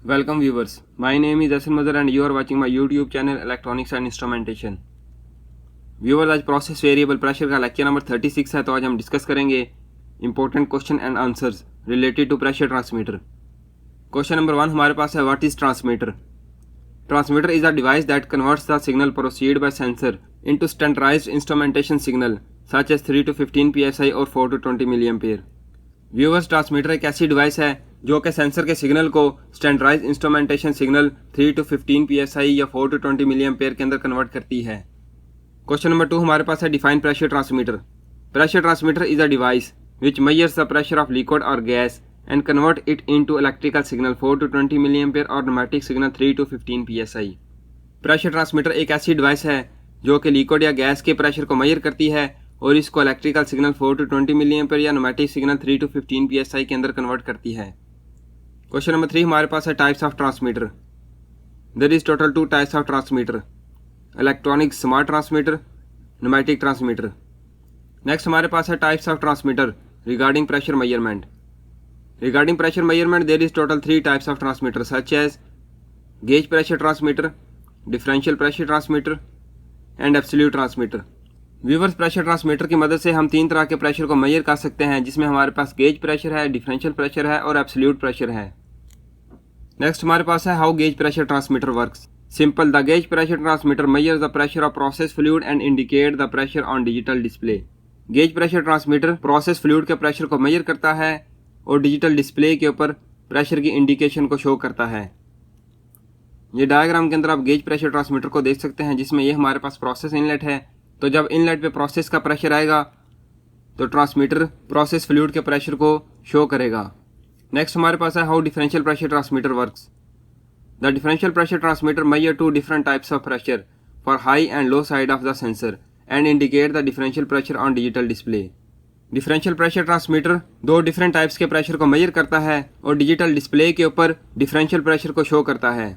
Welcome viewers, my name is Asim Mazhar and you are watching my YouTube channel Electronics and Instrumentation. Viewers, आज process variable pressure का lecture number 36 है। तो आज हम discuss करेंगे important question and answers related to pressure transmitter. Question number 1 हमारे पास है, what is transmitter? Transmitter is a device that converts the signal proceed by sensor into standardised instrumentation signal such as 3 to 15 psi और 4 to 20 mA। Viewers, transmitter एक ऐसी device है जो कि sensor के सिग्नल को standardised instrumentation signal 3 to 15 psi या 4 to 20 mA के अंदर कन्वर्ट करती है। क्वेश्चन नंबर 2 हमारे पास है, define pressure transmitter. Pressure transmitter is a device which measures the pressure of liquid और gas and convert it into electrical signal 4 to 20 mA और pneumatic signal 3 to 15 psi। Pressure transmitter एक ऐसी device है जो कि लिक्विड या gas के pressure को मेजर करती है और इसको इलेक्ट्रिकल सिग्नल 4 to 20 mA या न्यूमेटिक सिग्नल 3 to 15 psi के अंदर कन्वर्ट करती है। क्वेश्चन नंबर 3 हमारे पास है, types of transmitter. There is total 2 types of transmitter, electronic smart transmitter, pneumatic transmitter. Next हमारे पास है, types of transmitter regarding pressure measurement. Regarding pressure measurement there is total 3 types of transmitter such as gauge pressure transmitter, differential pressure transmitter and absolute transmitter. Viewers, pressure transmitter की मदद से हम 3 तरह के pressure को मेजर कर सकते हैं, जिसमें हमारे पास गेज प्रेशर है, डिफरेंशियल प्रेशर है और एब्सोल्यूट प्रेशर है। नेक्स्ट हमारे पास है, how gauge pressure transmitter works. Simple, the gauge pressure transmitter measures the pressure of process fluid and indicate the pressure on digital display. Gauge pressure transmitter process fluid के pressure को measure करता है और digital display के ऊपर pressure की indication को show करता है। ये डायग्राम के अंदर आप गेज प्रेशर ट्रांसमीटर को देख सकते हैं, जिसमें ये हमारे पास प्रोसेस इनलेट है। तो जब इनलेट पे प्रोसेस का प्रेशर आएगा तो ट्रांसमीटर प्रोसेस फ्लूइड के प्रेशर को शो करेगा। नेक्स्ट हमारे पास है, how differential pressure transmitter works. The differential pressure transmitter measure 2 different types of pressure for high and low side of the sensor and indicate the differential pressure on digital display. Differential pressure transmitter 2 different types के pressure को measure करता है और digital display के ऊपर differential pressure को show करता है।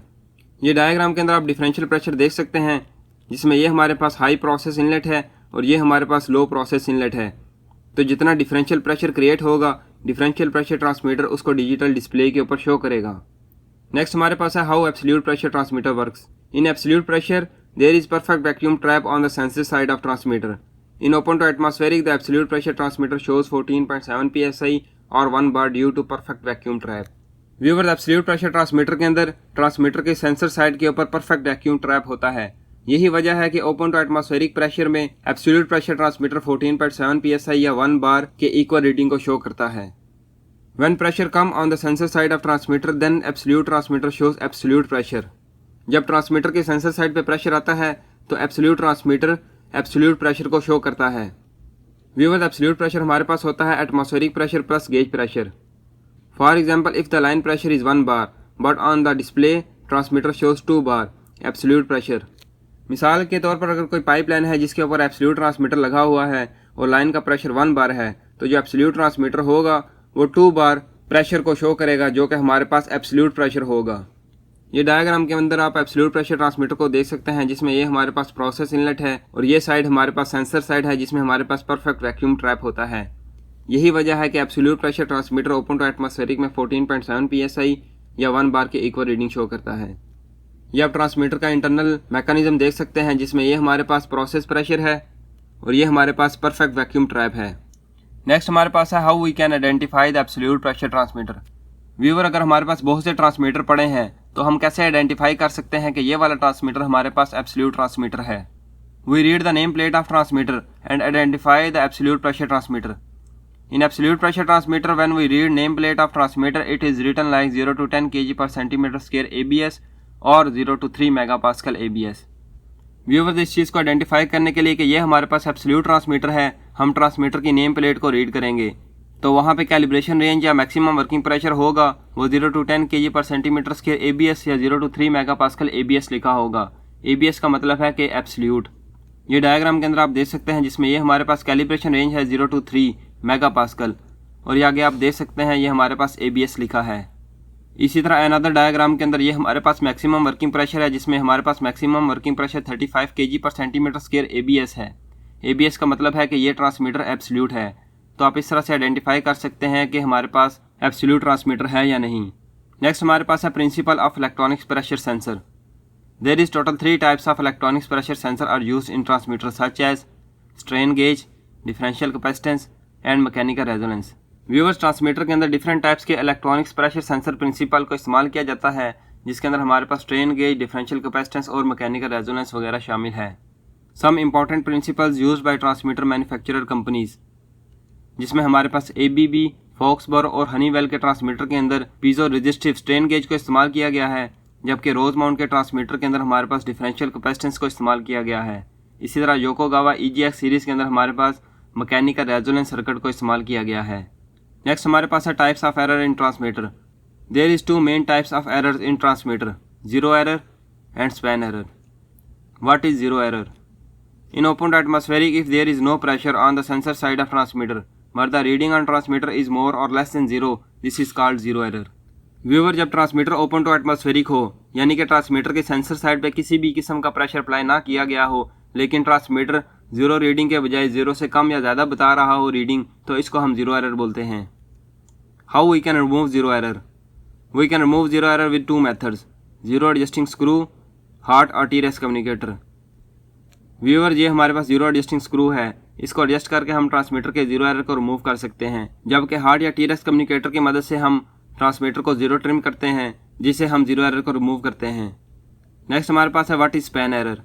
ये डायग्राम के अंदर आप डिफरेंशियल प्रेशर देख सकते हैं, जिसमें ये हमारे पास हाई प्रोसेस इनलेट है और ये हमारे पास लो प्रोसेस इनलेट है। तो जितना डिफरेंशियल प्रेशर क्रिएट होगा, डिफरेंशियल प्रेशर ट्रांसमीटर उसको डिजिटल डिस्प्ले के ऊपर शो करेगा। नेक्स्ट हमारे पास है, how absolute pressure transmitter works. In absolute pressure there is perfect vacuum trap on the sensor side of transmitter. In open to atmospheric the absolute pressure transmitter shows 14.7 psi और 1 bar due to perfect vacuum trap. Viewers, absolute pressure transmitter के अंदर transmitter के sensor side के ऊपर perfect vacuum trap होता है। यही वजह है कि ओपन टू एटमॉस्फेरिक प्रेशर में एब्सोल्यूट प्रेशर ट्रांसमीटर 14.7 psi या 1 bar के इक्वल रीडिंग को शो करता है। When pressure come on the sensor side of transmitter, then absolute transmitter shows absolute pressure. जब ट्रांसमीटर के सेंसर साइड पे प्रेशर आता है तो एब्सोल्यूट ट्रांसमीटर एब्सोल्यूट प्रेशर को शो करता है। व्यूअर्स, एब्सोल्यूट प्रेशर हमारे पास होता है atmospheric pressure plus gauge pressure. For example, if the line pressure is 1 bar but on the display transmitter shows 2 bar absolute pressure. मिसाल के तौर पर अगर कोई पाइपलाइन है जिसके ऊपर एब्सोल्यूट ट्रांसमीटर लगा हुआ है और लाइन का प्रेशर 1 bar है, तो जो एब्सोल्यूट ट्रांसमीटर होगा वो 2 bar प्रेशर को शो करेगा, जो कि हमारे पास एब्सोल्यूट प्रेशर होगा। ये डायग्राम के अंदर आप एब्सोल्यूट प्रेशर ट्रांसमीटर को देख सकते हैं, जिसमें ये हमारे पास प्रोसेस इनलेट है और ये साइड हमारे पास सेंसर साइड है, जिसमें हमारे पास परफेक्ट वैक्यूम ट्रैप होता है। यही वजह है कि absolute pressure transmitter open to atmospheric में 14.7 psi या 1 bar के इक्वल रीडिंग शो करता है। ये आप ट्रांसमीटर का इंटरनल मैकेनिज्म देख सकते हैं, जिसमें ये हमारे पास प्रोसेस प्रेशर है और ये हमारे पास परफेक्ट वैक्यूम ट्रैप है। नेक्स्ट हमारे पास है, how we can identify the absolute pressure transmitter. Viewer, अगर हमारे पास बहुत से ट्रांसमीटर पड़े हैं तो हम कैसे आइडेंटिफाई कर सकते हैं कि ये वाला ट्रांसमीटर हमारे पास एब्सोल्यूट ट्रांसमीटर है। We read the name plate of transmitter and identify the absolute pressure transmitter. In absolute pressure transmitter when we read name plate of transmitter it is written like 0 to 10 kg/cm² ABS और 0 to 3 MPa ABS। Viewers, इस चीज़ को identify करने के लिए कि ये हमारे पास एब्सोल्यूट ट्रांसमीटर है, हम ट्रांसमीटर की नेम प्लेट को रीड करेंगे। तो वहाँ पे कैलिब्रेशन रेंज या मैक्सिमम वर्किंग प्रेशर होगा वो 0 to 10 kg/cm² ABS या 0 to 3 MPa ABS लिखा होगा। ABS का मतलब है कि एब्सोल्यूट। ये डायग्राम के अंदर आप देख सकते हैं, जिसमें ये हमारे पास कैलिब्रेशन रेंज है 0 to 3 MPa और ये आगे आप देख सकते हैं ये हमारे पास ABS लिखा है। इसी तरह अनदर डायग्राम के अंदर ये हमारे पास मैक्सिमम वर्किंग प्रेशर है, जिसमें हमारे पास maximum working pressure 35 kg/cm² ABS है। ABS का मतलब है कि ये ट्रांसमीटर एब्सोल्यूट है। तो आप इस तरह से आइडेंटिफाई कर सकते हैं कि हमारे पास एब्सोल्यूट ट्रांसमीटर है या नहीं। नेक्स्ट हमारे पास है principle of electronics pressure sensor. There is total 3 types of electronics pressure sensor are used in transmitter such as strain gauge, differential capacitance and mechanical resonance. Viewers, transmitter के अंदर different types के electronics pressure sensor principle को इस्तेमाल किया जाता है, जिसके अंदर हमारे पास स्ट्रेन गेज, डिफरेंशियल कैपेसिटेंस और मैकेनिकल रेजोनेंस वगैरह शामिल है। Some important principles used by transmitter manufacturer companies, जिसमें हमारे पास ABB, फोक्सबरो और हनीवेल के ट्रांसमीटर के अंदर पीजो रेजिस्टिव स्ट्रेन गेज को इस्तेमाल किया गया है, जबकि रोजमाउंट के ट्रांसमीटर के अंदर हमारे पास डिफरेंशियल कैपेसिटेंस को इस्तेमाल किया गया है। इसी तरह योकोगावा EGX सीरीज के अंदर हमारे पास मैकेनिकल रेजोनेंस सर्किट को इस्तेमाल किया गया है। नेक्स्ट हमारे पास है types of error in transmitter. There is 2 main types of errors in transmitter, zero error and span error. What is zero error? In open atmospheric, if there is no pressure on the sensor side of transmitter, but the reading on transmitter is more or less than zero, this is called zero error. Viewer, जब transmitter open to atmospheric हो, यानी कि transmitter के sensor side पे किसी भी किस्म का प्रेशर अप्लाई ना किया गया हो, लेकिन ट्रांसमीटर जीरो रीडिंग के बजाय जीरो से कम या ज़्यादा बता रहा हो रीडिंग, तो इसको हम जीरो एरर बोलते हैं। How we can remove zero error? We can remove zero error with 2 methods, zero adjusting screw, हॉट और टीरेस कम्युनिकेटर। व्यूअर, ये हमारे पास जीरो एडजस्टिंग स्क्रू है, इसको एडजस्ट करके हम ट्रांसमीटर के जीरो एरर को रिमूव कर सकते हैं, जबकि हार्ड या टीरेस कम्युनिकेटर की मदद से हम ट्रांसमीटर को जीरो ट्रिम करते हैं, जिससे हम जीरो एरर को रिमूव करते हैं। नेक्स्ट हमारे पास है what is span error.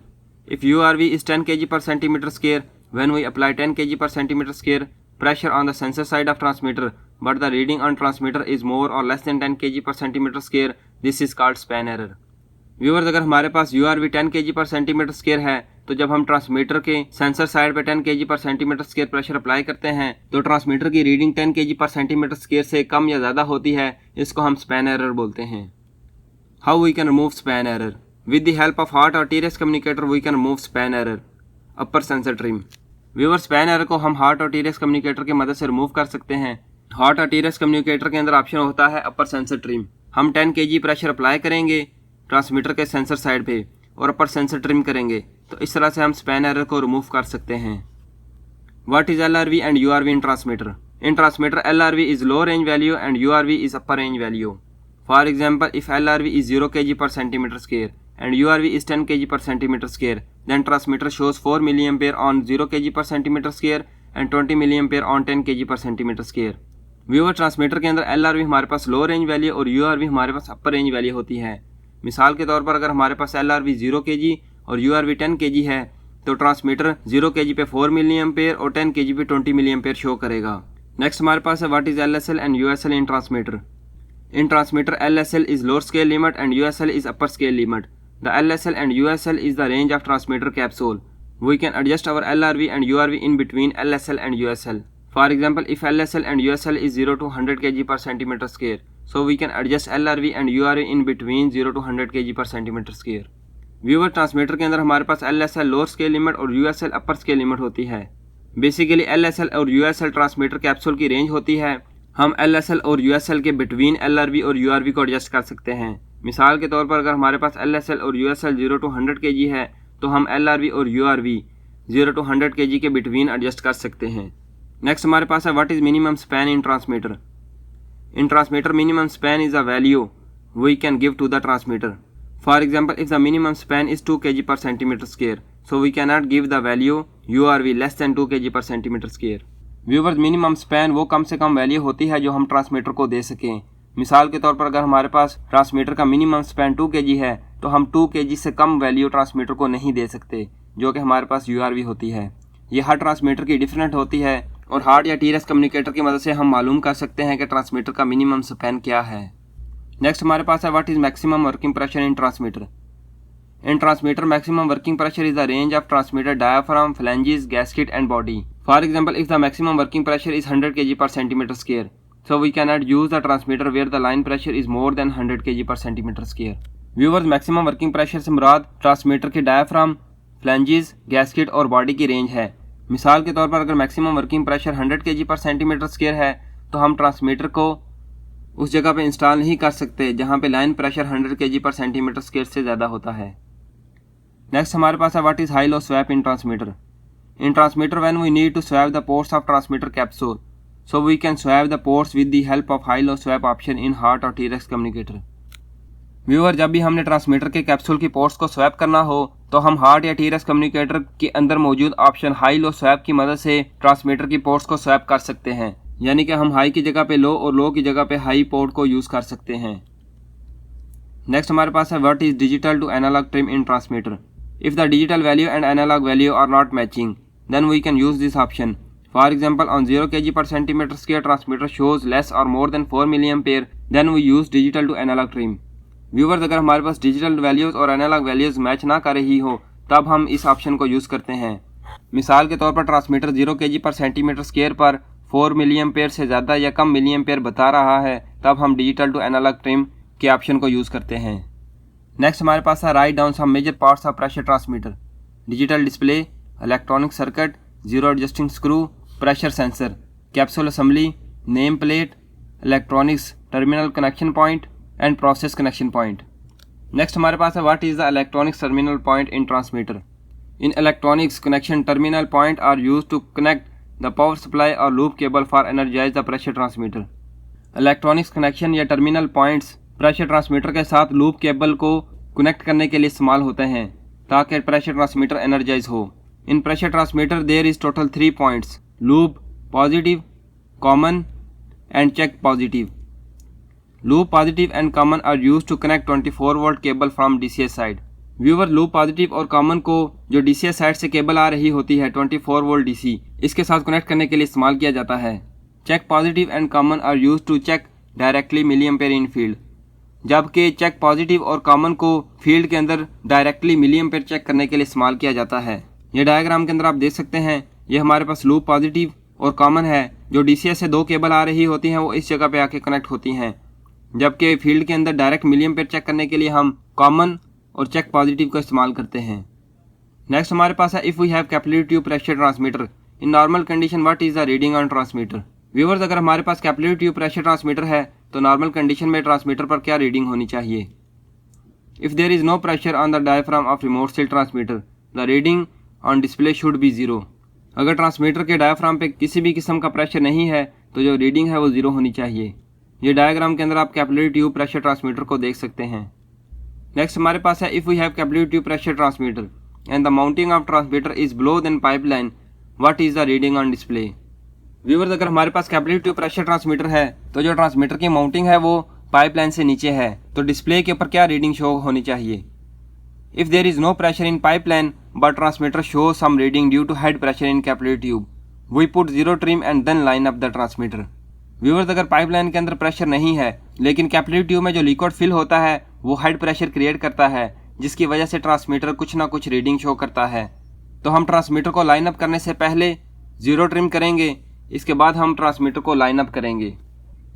If URV is 10 kg per centimeter square when we apply 10 kg per centimeter square pressure on the sensor side of transmitter, but the reading on transmitter is more or less than 10 kg per centimeter square, this is called span error. Viewers, अगर हमारे पास URV 10 kg per centimetre square है, तो जब हम transmitter के sensor side पे 10 kg per centimetre square pressure apply करते हैं, तो ट्रांसमीटर की reading 10 kg per centimetre square से कम या ज़्यादा होती है, इसको हम स्पैन एरर बोलते हैं। How we can remove span error? With the help of हॉट और Trex communicator we can remove span error. Upper sensor trim. Viewers, span error को हम हॉट और टीरेस कम्युनिकेटर की मदद से रिमूव कर सकते हैं। हॉट और टीरेस कम्युनिकेटर के अंदर ऑप्शन होता है अपर सेंसर ट्रिम। हम 10 kg प्रेशर अप्लाई करेंगे ट्रांसमीटर के सेंसर साइड पे और अपर सेंसर ट्रिम करेंगे, तो इस तरह से हम स्पैन एरर को रिमूव कर सकते हैं। What is LRV and URV in transmitter? In transmitter LRV is low range value and URV is upper range value. For example, if LRV is 0 kg per centimetre square and URV is 10 kg per centimeter square, then transmitter shows 4 mA on 0 kg per centimeter square and 20 mA on 10 kg per centimeter square. Viewer, transmitter के अंदर LRV हमारे पास लो range value और URV हमारे पास अपर range value होती है। मिसाल के तौर पर अगर हमारे पास LRV 0 kg और URV 10 kg है, तो ट्रांसमीटर 0 kg पे 4 mA और 10 kg पे 20 mA शो करेगा। नेक्स्ट हमारे पास है what is LSL and USL in transmitter. In transmitter LSL is lower scale limit and USL is upper scale limit. The LSL and USL is the range of transmitter capsule. We can adjust our LRV and URV in between LSL and USL. For example, if LSL and USL is 0 to 100 kg per centimeter square, so we can adjust LRV and URV in between 0 to 100 kg per centimeter square. Viewer, transmitter के अंदर हमारे पास LSL lower scale limit और USL अपर scale limit होती है। Basically LSL और USL transmitter capsule की range होती है। हम LSL और USL के बिटवीन LRV और URV को एडजस्ट कर सकते हैं। मिसाल के तौर पर अगर हमारे पास LSL और USL 0 to 100 kg है, तो हम LRV और URV 0 to 100 kg के बिटवीन एडजस्ट कर सकते हैं। नेक्स्ट हमारे पास है what is minimum span in transmitter. In transmitter minimum span is a value we can give to the transmitter. For example, if the minimum span is 2 kg per centimetre square, so we can not give the value URV less than 2 kg per centimetre square. Viewers, minimum span वो कम से कम value होती है जो हम transmitter को दे सकें। मिसाल के तौर पर अगर हमारे पास ट्रांसमीटर का मिनिमम स्पैन 2 kg है, तो हम 2 kg से कम वैल्यू ट्रांसमीटर को नहीं दे सकते, जो कि हमारे पास URV होती है। यह हर ट्रांसमीटर की डिफरेंट होती है और हार्ड या टीरेस कम्युनिकेटर की मदद से हम मालूम कर सकते हैं कि ट्रांसमीटर का मिनिमम स्पैन क्या है। नेक्स्ट हमारे पास है what is maximum working pressure in transmitter. In transmitter maximum working pressure is the range of transmitter diaphragm, flanges, gasket and body. For example, if the maximum working pressure is 100 kg per centimetre square, so we cannot use the transmitter where the line pressure is more than 100 kg per centimeter square. Viewers, maximum working pressure से मुराद transmitter के diaphragm, flanges, gasket और body की range है। मिसाल के तौर पर अगर maximum working pressure 100 kg per centimetre square है, तो हम ट्रांसमीटर को उस जगह पे इंस्टॉल नहीं कर सकते जहाँ पे line pressure 100 kg per centimetre square से ज़्यादा होता है। नेक्स्ट हमारे पास है what is high low swap in transmitter. In transmitter when we need to swap the ports of transmitter capsule, so we can swap the ports with the help of high low swap option in HART और T-Rex communicator. Viewer, जब भी हमने transmitter के capsule की ports को swap करना हो तो हम हार्ट या टी-रेक्स कम्युनिकेटर के अंदर मौजूद ऑप्शन हाई लो स्वैप की मदद से ट्रांसमीटर की पोर्ट्स को स्वैप कर सकते हैं, यानी कि हम हाई की जगह पे लो और लो की जगह पे हाई पोर्ट को यूज कर सकते हैं। नेक्स्ट हमारे पास है what is digital to analogue trim in transmitter. If the digital value and analog value are not matching then we can use this option. For example, on 0 kg/cm square transmitter shows less और more than 4 mA, then we use digital to analogue trim. Viewers, अगर हमारे पास digital values और analog values match ना कर रही हो तब हम इस ऑप्शन को यूज करते हैं। मिसाल के तौर पर ट्रांसमीटर 0 kg/cm square पर 4 mA से ज़्यादा या कम मिलीएम्पेयर बता रहा है, तब हम डिजिटल टू एनालॉग ट्रिम के ऑप्शन को यूज़ करते हैं। नेक्स्ट हमारे पास है write down some major parts of pressure transmitter. Digital display, electronic circuit, zero adjusting screw, pressure sensor, capsule assembly, name plate, electronics terminal connection point and process connection point. Next हमारे पास है what is the electronics terminal point in transmitter. In electronics connection terminal point are used to connect the power supply और loop cable for energize the pressure transmitter. Electronics connection या terminal points pressure transmitter के साथ loop cable को connect करने के लिए इस्तेमाल होते हैं ताकि प्रेशर ट्रांसमीटर एनर्जाइज हो। In pressure transmitter there is total 3 points: loop, positive, common and check positive. Loop positive and common are used to connect 24 volt cable from DCS side. Viewer, loop positive और common को जो DCS side से cable आ रही होती है 24 volt DC, इसके साथ कनेक्ट करने के लिए इस्तेमाल किया जाता है। Check positive and common are used to check directly milliampere in field, जबकि चेक पॉजिटिव और कॉमन को फील्ड के अंदर डायरेक्टली मिलीएम्पेयर चेक करने के लिए इस्तेमाल किया जाता है। ये डायग्राम के अंदर आप देख सकते हैं, ये हमारे पास लूप पॉजिटिव और कॉमन है। जो डीसीएस से 2 केबल आ रही होती हैं वो इस जगह पे आके कनेक्ट होती हैं, जबकि फील्ड के अंदर डायरेक्ट मिलीएम्पेयर चेक करने के लिए हम कॉमन और चेक पॉजिटिव का इस्तेमाल करते हैं। नेक्स्ट हमारे पास है if we have capillary tube pressure transmitter in normal condition what is the reading on transmitter. Viewers, अगर हमारे पास कैपिलरी ट्यूब प्रेशर ट्रांसमीटर है तो नॉर्मल कंडीशन में ट्रांसमीटर पर क्या रीडिंग होनी चाहिए। If there is no pressure on the diaphragm of remote cell transmitter the reading on display should be 0। अगर ट्रांसमीटर के डायफ्राम पे किसी भी किस्म का प्रेशर नहीं है तो जो रीडिंग है वो 0 होनी चाहिए। ये डायग्राम के अंदर आप कैपिलरी ट्यूब प्रेशर ट्रांसमीटर को देख सकते हैं। नेक्स्ट हमारे पास है if we have capillary tube pressure transmitter and the mounting of transmitter is below then pipeline what is the reading on display. Viewers, अगर हमारे पास कैपिलरी ट्यूब प्रेशर ट्रांसमीटर है तो जो ट्रांसमीटर की माउंटिंग है वो पाइपलाइन से नीचे है, तो डिस्प्ले के ऊपर क्या रीडिंग शो होनी चाहिए। If there is no pressure in pipeline but transmitter show some reading due to head pressure in capillary tube we put 0 trim and then line up the transmitter. Viewers, अगर pipeline के अंदर pressure नहीं है लेकिन capillary tube में जो liquid fill होता है वो हेड प्रेशर क्रिएट करता है, जिसकी वजह से ट्रांसमीटर कुछ ना कुछ रीडिंग शो करता है, तो हम ट्रांसमीटर को लाइन अप करने से पहले 0 ट्रिम करेंगे, इसके बाद हम ट्रांसमीटर को लाइन अप करेंगे।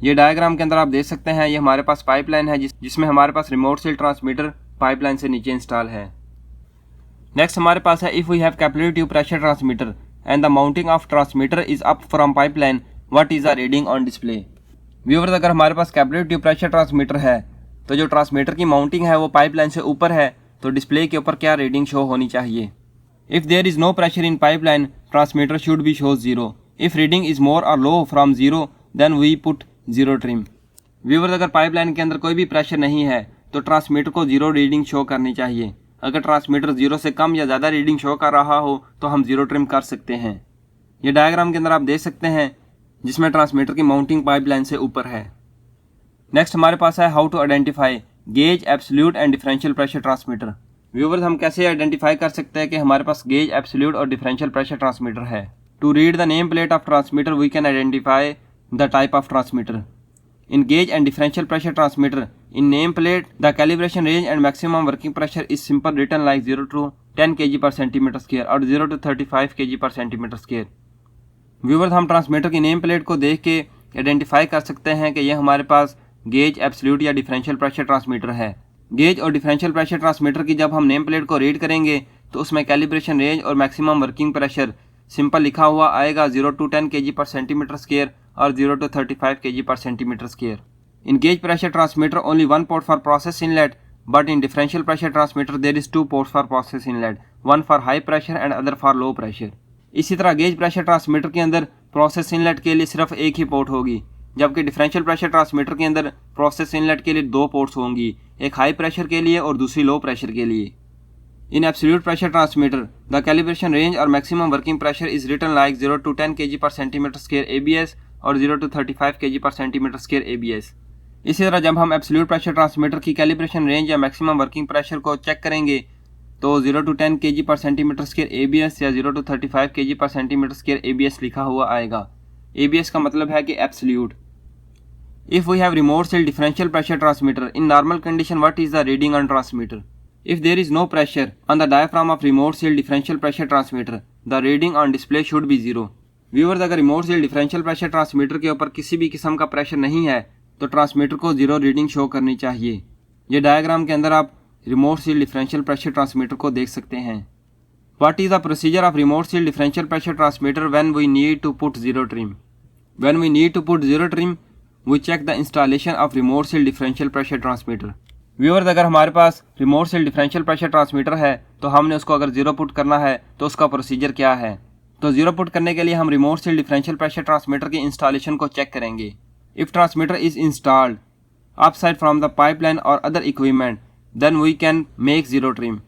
ये डायग्राम के अंदर आप देख सकते हैं, ये हमारे पास पाइपलाइन है जिसमें हमारे पास रिमोट सेल ट्रांसमीटर पाइपलाइन से नीचे इंस्टॉल है। नेक्स्ट हमारे पास है if we have capillary tube pressure transmitter and the mounting of transmitter is up from pipeline what is the reading on display. Viewers, अगर हमारे पास कैपिलरी ट्यूब प्रेशर ट्रांसमीटर है तो जो ट्रांसमीटर की माउंटिंग है वो पाइपलाइन से ऊपर है, तो डिस्प्ले के ऊपर क्या रीडिंग शो होनी चाहिए। If there is no pressure in pipeline transmitter should be show 0। If reading is more और low from 0 then we put 0 trim. Viewers, अगर पाइपलाइन के अंदर कोई भी प्रेशर नहीं है तो ट्रांसमीटर को 0 रीडिंग शो करनी चाहिए। अगर ट्रांसमीटर 0 से कम या ज़्यादा रीडिंग शो कर रहा हो तो हम 0 ट्रिम कर सकते हैं। ये डायग्राम के अंदर आप देख सकते हैं जिसमें ट्रांसमीटर की माउंटिंग पाइपलाइन से ऊपर है। नेक्स्ट हमारे पास है how to identify gauge, absolute and differential pressure transmitter. Viewers, हम कैसे आइडेंटिफाई कर सकते हैं कि हमारे पास गेज, एब्सोल्यूट और डिफरेंशियल प्रेशर ट्रांसमीटर है। To read the name plate of transmitter we can identify the type of transmitter. In gauge and differential pressure transmitter, in name plate, the calibration range and maximum working pressure is simple written like 0 to 10 kg per centimeter square और 0 to 35 kg per centimeter square। Viewers, हम transmitter की name plate को देख के identify कर सकते हैं कि यह हमारे पास गेज, एब्सोल्यूट या डिफरेंशियल प्रेशर ट्रांसमीटर है। गेज और डिफरेंशियल प्रेशर ट्रांसमीटर की जब हम नेम प्लेट को रीड करेंगे तो उसमें कैलिब्रेशन रेंज और मैक्सिमम वर्किंग प्रेशर सिंपल लिखा हुआ आएगा 0 to 10 kg per centimeter square और 0 to 35 kg per centimeter square। In gauge pressure transmitter only one port for process inlet, but in differential pressure transmitter there is 2 ports for process inlet, one for high pressure and other for low pressure। इसी तरह gauge pressure transmitter के अंदर process inlet के लिए सिर्फ एक ही port होगी, जबकि डिफरेंशियल प्रेशर ट्रांसमीटर के अंदर प्रोसेस इनलेट के लिए दो पोर्ट्स होंगी, एक हाई प्रेशर के लिए और दूसरी लो प्रेशर के लिए। In absolute pressure transmitter the calibration range और maximum working pressure is written like 0 to 10 kg/cm² ABS और 0 to 35 kg/cm² ABS। इसी तरह जब हम एब्सोल्यूट प्रेशर ट्रांसमीटर की कैलिब्रेशन रेंज या मैक्सिमम वर्किंग प्रेशर को चेक करेंगे तो 0 to 10 kg/cm² ABS या 0 to 35 kg/cm² ABS लिखा हुआ आएगा। ABS का मतलब है कि absolute. If we have remote cell differential pressure transmitter in normal condition, what is the reading on transmitter? If there is no pressure on the diaphragm of remote cell differential pressure transmitter, the reading on display should be 0. Viewers, अगर remote cell differential pressure transmitter के ऊपर किसी भी किस्म का pressure नहीं है तो ट्रांसमीटर को 0 रीडिंग शो करनी चाहिए। ये डायग्राम के अंदर आप remote cell differential pressure transmitter को देख सकते हैं। What is the procedure of remote cell differential pressure transmitter when we need to put zero trim? When we need to put zero trim, we check the installation of remote cell differential pressure transmitter. Viewers, अगर हमारे पास remote cell differential pressure transmitter है तो हमने उसको अगर zero put करना है तो उसका प्रोसीजर क्या है। तो जीरो पुट करने के लिए हम remote cell differential pressure transmitter की इंस्टॉलेशन को चेक करेंगे। If transmitter is installed upside from the pipeline और other equipment then we can make zero trim.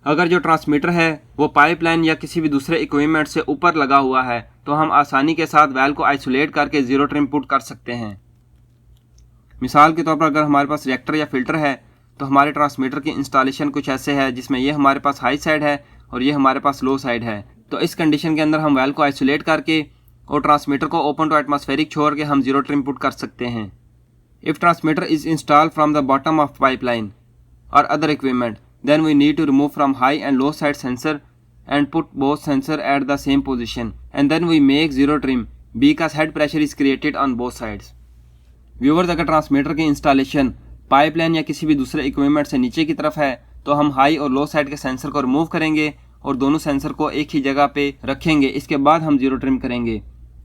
अगर जो ट्रांसमीटर है वो पाइपलाइन या किसी भी दूसरे इक्विपमेंट से ऊपर लगा हुआ है तो हम आसानी के साथ वेल को आइसोलेट करके जीरो ट्रिम पुट कर सकते हैं। मिसाल के तौर पर अगर हमारे पास रिएक्टर या फिल्टर है तो हमारे ट्रांसमीटर की इंस्टॉलेशन कुछ ऐसे है जिसमें ये हमारे पास हाई साइड है और ये हमारे पास लो साइड है। तो इस कंडीशन के अंदर हम वेल को आइसोलेट करके और ट्रांसमीटर को ओपन टू एटमॉस्फेरिक छोड़ के हम जीरो ट्रिम पुट कर सकते हैं। If transmitter is installed from the bottom of pipeline और other equipment then we need to remove from high and low side sensor and put both sensor at the same position and then we make zero trim because head pressure is created on both sides. Viewers, अगर transmitter की installation pipeline या किसी भी दूसरे equipment से नीचे की तरफ है तो हम हाई और लो साइड के सेंसर को रिमूव करेंगे और दोनों सेंसर को एक ही जगह पे रखेंगे। इसके बाद हम जीरो ट्रिम करेंगे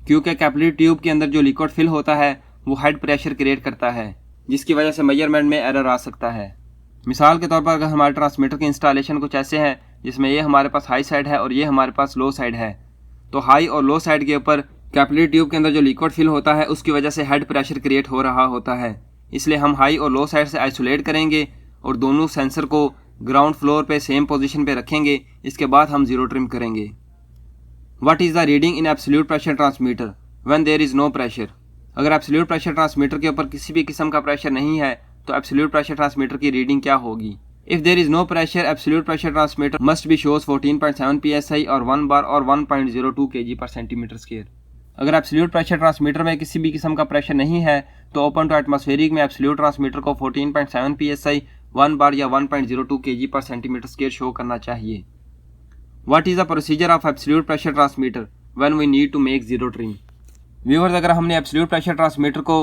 क्योंकि कैपिलरी ट्यूब के अंदर जो लिक्विड फिल होता है वो हेड प्रेशर क्रिएट करता है जिसकी वजह से मेजरमेंट में एरर आ सकता है। मिसाल के तौर पर अगर हमारे ट्रांसमीटर की इंस्टॉलेशन कुछ ऐसे है जिसमें ये हमारे पास हाई साइड है और ये हमारे पास लो साइड है तो हाई और लो साइड के ऊपर कैपिलरी ट्यूब के अंदर जो लिक्विड फिल होता है उसकी वजह से हेड प्रेशर क्रिएट हो रहा होता है। इसलिए हम हाई और लो साइड से आइसोलेट करेंगे और दोनों सेंसर को ग्राउंड फ्लोर पे सेम पोजीशन पे रखेंगे। इसके बाद हम जीरो ट्रिम करेंगे। What is the reading in absolute pressure transmitter when there is no pressure? अगर एब्सोल्यूट प्रेशर ट्रांसमीटर के ऊपर किसी भी किस्म का प्रेशर नहीं है तो एब्सोल्यूट प्रेशर ट्रांसमीटर की रीडिंग क्या होगी? If there is no pressure absolute pressure transmitter must be shows 14.7 psi और 1 bar और 1.02 kg/cm²। अगर एब्सोल्यूट प्रेशर ट्रांसमीटर में किसी भी किस्म का प्रेशर नहीं है तो ओपन टू एटमॉस्फेरिक में एब्सोल्यूट ट्रांसमीटर को 14.7 psi 1 bar या 1.02 kg/cm² शो करना चाहिए। What is the procedure of absolute pressure transmitter when we need to make zero trim? Viewers, अगर हमने एब्सोल्यूट प्रेशर ट्रांसमीटर को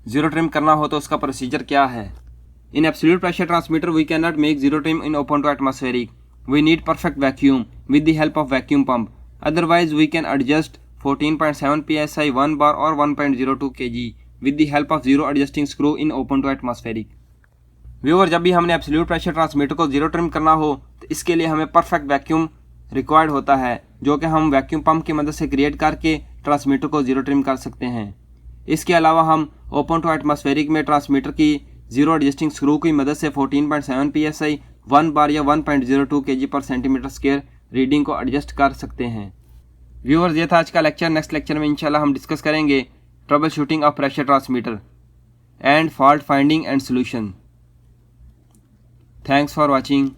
जीरो ट्रिम करना हो तो उसका प्रोसीजर क्या है? In absolute pressure transmitter we can not make zero trim in open to atmospheric. We need perfect vacuum with the help of vacuum pump. Otherwise we can adjust 14.7 psi 1 bar और 1.02 kg with the help of zero adjusting screw in open to atmospheric. Viewer, जब भी हमने absolute pressure transmitter को zero trim करना हो तो इसके लिए हमें परफेक्ट वैक्यूम रिक्वायर्ड होता है जो कि हम वैक्यूम पंप की मदद से क्रिएट करके ट्रांसमीटर को जीरो ट्रिम कर सकते हैं। इसके अलावा हम ओपन टू एटमॉस्फेरिक में ट्रांसमीटर की जीरो एडजस्टिंग स्क्रू की मदद से 14.7 psi 1 bar या 1.02 kg/cm² रीडिंग को एडजस्ट कर सकते हैं। व्यूअर्स, ये था आज का लेक्चर। नेक्स्ट लेक्चर में इंशाल्लाह हम डिस्कस करेंगे trouble shooting of pressure transmitter and fault finding and solution. Thanks for watching.